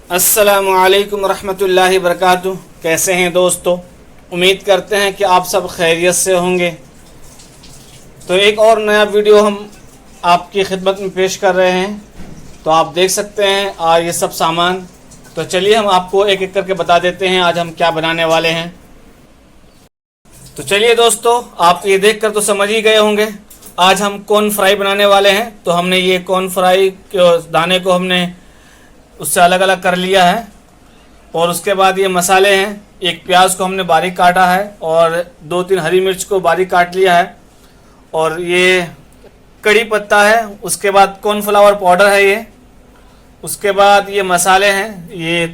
अस्सलामुअलैकुम रहमतुल्लाहि वबरकातुहू। कैसे हैं दोस्तों? उम्मीद करते हैं कि आप सब खैरियत से होंगे। तो एक और नया वीडियो हम आपकी खिदमत में पेश कर रहे हैं। तो आप देख सकते हैं आज ये सब सामान। तो चलिए हम आपको एक एक करके बता देते हैं आज हम क्या बनाने वाले हैं। तो चलिए दोस्तों, आप ये देख कर तो समझ ही गए होंगे आज हम कॉर्न फ्राई बनाने वाले हैं। तो हमने ये कॉर्न फ्राई के दाने को हमने उससे अलग अलग कर लिया है और उसके बाद ये मसाले हैं। एक प्याज को हमने बारीक काटा है और 2-3 हरी मिर्च को बारीक काट लिया है और ये कड़ी पत्ता है। उसके बाद कॉर्नफ्लावर पाउडर है ये। उसके बाद ये मसाले हैं, ये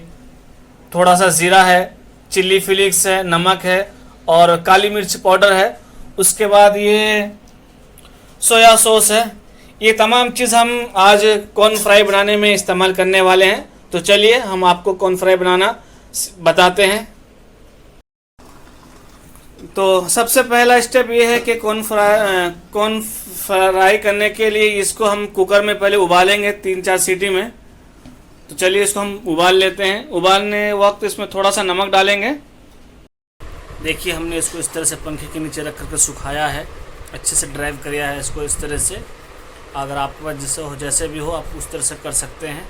थोड़ा सा ज़ीरा है, चिल्ली फ्लेक्स है, नमक है और काली मिर्च पाउडर है। उसके बाद ये सोया सॉस है। ये तमाम चीज़ हम आज कॉर्न फ्राई बनाने में इस्तेमाल करने वाले हैं। तो चलिए हम आपको कॉर्न फ्राई बनाना बताते हैं। तो सबसे पहला स्टेप ये है कि कॉर्न फ्राई करने के लिए इसको हम कुकर में पहले उबालेंगे 3-4 सीटी में। तो चलिए इसको हम उबाल लेते हैं। उबालने वक्त इसमें थोड़ा सा नमक डालेंगे। देखिए हमने इसको इस तरह से पंखे के नीचे रख करके सुखाया है, अच्छे से ड्राइव किया है इसको इस तरह से। अगर आपके पास जैसे भी हो आप उस तरह से कर सकते हैं।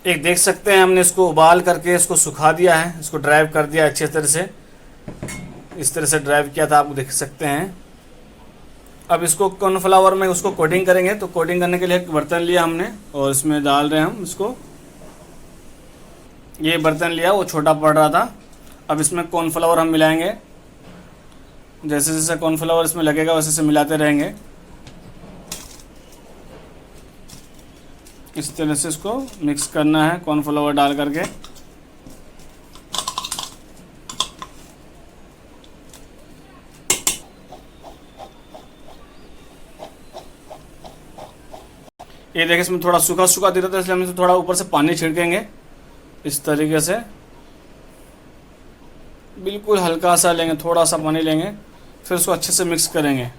एक देख सकते हैं हमने इसको उबाल करके इसको सुखा दिया है, इसको ड्राइव कर दिया अच्छे तरह से। इस तरह से ड्राइव किया था, आप देख सकते हैं। अब इसको कॉर्नफ्लावर में उसको कोटिंग करेंगे। तो कोटिंग करने के लिए एक बर्तन लिया हमने और इसमें डाल रहे हैं हम इसको। ये बर्तन लिया, वो छोटा पड़ रहा था। अब इसमें कॉर्नफ्लावर हम मिलाएंगे। जैसे जैसे कॉर्नफ्लावर इसमें लगेगा वैसे वैसे मिलाते रहेंगे। इस तरह से इसको मिक्स करना है कॉर्नफ्लावर डाल करके। ये देखिए इसमें थोड़ा सूखा सूखा दे रहा था, इसलिए हम इसमें थोड़ा ऊपर से पानी छिड़केंगे इस तरीके से। बिल्कुल हल्का सा लेंगे, थोड़ा सा पानी लेंगे, फिर उसको अच्छे से मिक्स करेंगे।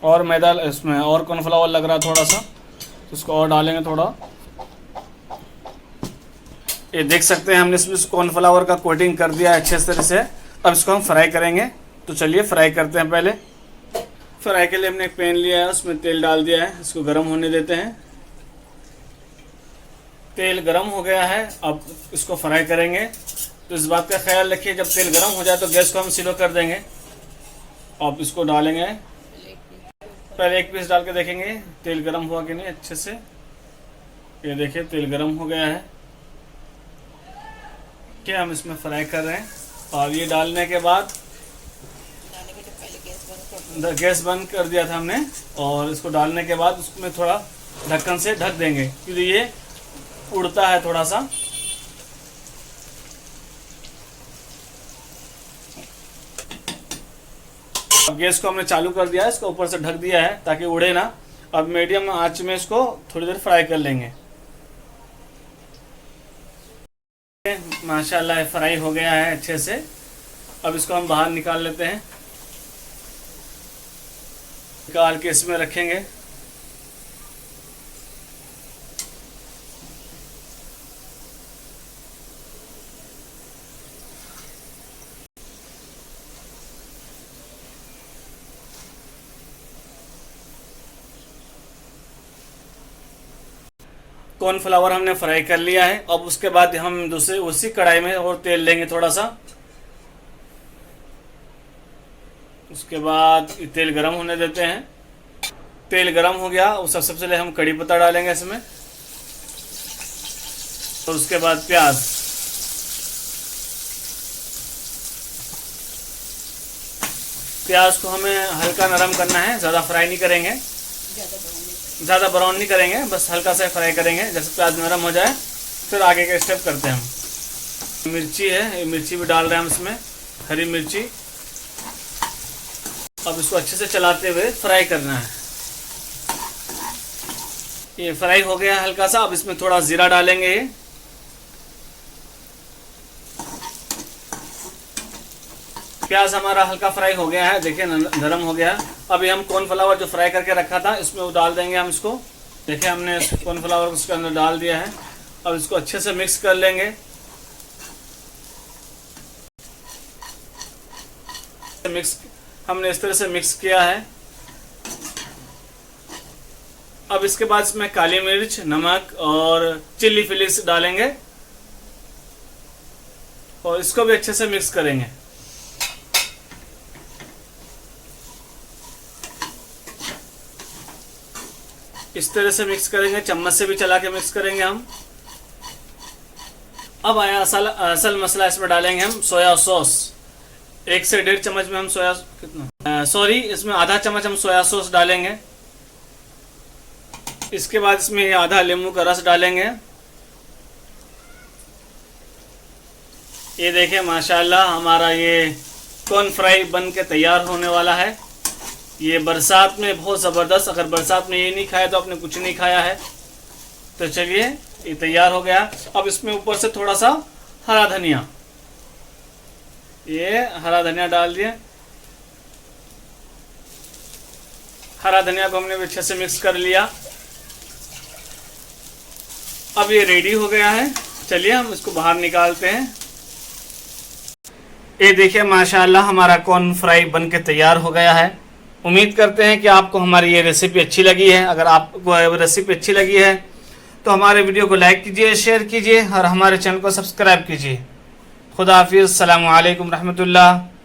और मैदा इसमें और कॉर्नफ्लावर लग रहा है थोड़ा सा, तो उसको और डालेंगे थोड़ा। ये देख सकते हैं हमने इसमें कॉर्नफ्लावर का कोटिंग कर दिया है अच्छे तरह से। अब इसको हम फ्राई करेंगे। तो चलिए फ्राई करते हैं। पहले फ्राई के लिए हमने एक पैन लिया है, उसमें तेल डाल दिया है, इसको गर्म होने देते हैं। तेल गरम हो गया है, अब इसको फ्राई करेंगे। तो इस बात का ख्याल रखिए जब तेल गरम हो जाए तो गैस को हम स्लो कर देंगे। अब इसको डालेंगे, पहले एक पीस डाल के देखेंगे तेल गरम हुआ कि नहीं अच्छे से। ये देखिए तेल गरम हो गया है, क्या हम इसमें फ्राई कर रहे हैं। और ये डालने के बाद गैस बंद कर दिया था हमने। और इसको डालने के बाद उसमें थोड़ा ढक्कन से ढक देंगे क्योंकि ये उड़ता है थोड़ा सा। अब गैस को हमने चालू कर दिया है, इसको ऊपर से ढक दिया है ताकि उड़े ना। अब मीडियम आंच में इसको थोड़ी देर फ्राई कर लेंगे। माशाल्लाह फ्राई हो गया है अच्छे से। अब इसको हम बाहर निकाल लेते हैं, निकाल के इसमें रखेंगे। कॉर्नफ्लावर हमने फ्राई कर लिया है। अब उसके बाद हम दूसरे उसी कढ़ाई में और तेल लेंगे थोड़ा सा। उसके बाद तेल गरम होने देते हैं। तेल गरम हो गया, उस सबसे पहले हम कड़ी पत्ता डालेंगे इसमें और उसके बाद प्याज। प्याज को हमें हल्का नरम करना है, ज़्यादा फ्राई नहीं करेंगे, ज़्यादा ब्राउन नहीं करेंगे, बस हल्का सा फ्राई करेंगे। जैसे प्याज नरम हो जाए फिर आगे का स्टेप करते हैं हम। मिर्ची है, ये मिर्ची भी डाल रहे हैं हम इसमें, हरी मिर्ची। अब इसको अच्छे से चलाते हुए फ्राई करना है। ये फ्राई हो गया हल्का सा। अब इसमें थोड़ा ज़ीरा डालेंगे। प्याज हमारा हल्का फ्राई हो गया है, देखिए नरम हो गया। अभी हम कॉर्नफ्लावर जो फ्राई करके रखा था इसमें वो डाल देंगे हम इसको। देखिए हमने कॉर्नफ्लावर उसके अंदर डाल दिया है। अब इसको अच्छे से मिक्स कर लेंगे। हमने इस तरह से मिक्स किया है। अब इसके बाद इसमें काली मिर्च, नमक और चिल्ली फ्लेक्स डालेंगे और इसको भी अच्छे से मिक्स करेंगे। इस तरह से मिक्स करेंगे, चम्मच से भी चला के मिक्स करेंगे हम। अब आया असल मसला, इसमें डालेंगे हम सोया सॉस। 1 से 1.5 चम्मच में हम इसमें आधा चम्मच हम सोया सॉस डालेंगे। इसके बाद इसमें आधा नींबू का रस डालेंगे। ये देखिए माशाल्लाह हमारा ये कॉर्न फ्राई बन के तैयार होने वाला है। ये बरसात में बहुत ज़बरदस्त, अगर बरसात में ये नहीं खाया तो आपने कुछ नहीं खाया है। तो चलिए ये तैयार हो गया। अब इसमें ऊपर से थोड़ा सा हरा धनिया, ये हरा धनिया डाल दिए। हरा धनिया को हमने अच्छे से मिक्स कर लिया। अब ये रेडी हो गया है। चलिए हम इसको बाहर निकालते हैं। ये देखिए माशाल्लाह हमारा कॉर्न फ्राई बन के तैयार हो गया है। उम्मीद करते हैं कि आपको हमारी ये रेसिपी अच्छी लगी है। अगर आपको रेसिपी अच्छी लगी है तो हमारे वीडियो को लाइक कीजिए, शेयर कीजिए और हमारे चैनल को सब्सक्राइब कीजिए। खुदा हाफिज़, अस्सलामु अलैकुम रहमतुल्लाह।